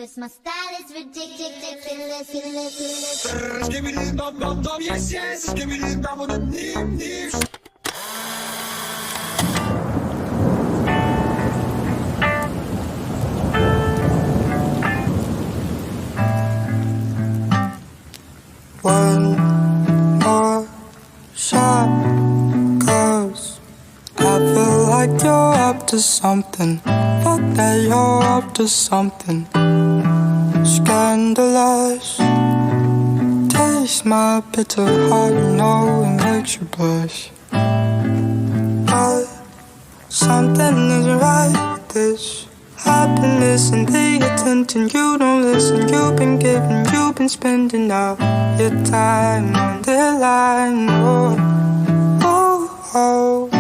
My style is ridiculous. Skibidi dum dum dum, yes yes. Skibidi dum dum dim. One more shot, 'cause I feel like you're up to something. Fuck that, you're up to something scandalous. Taste my bitter heart, you know it makes you blush. But something isn't right with this happiness and the attention. You don't listen, you've been giving, you've been spending all your time on the line. Oh, oh, oh.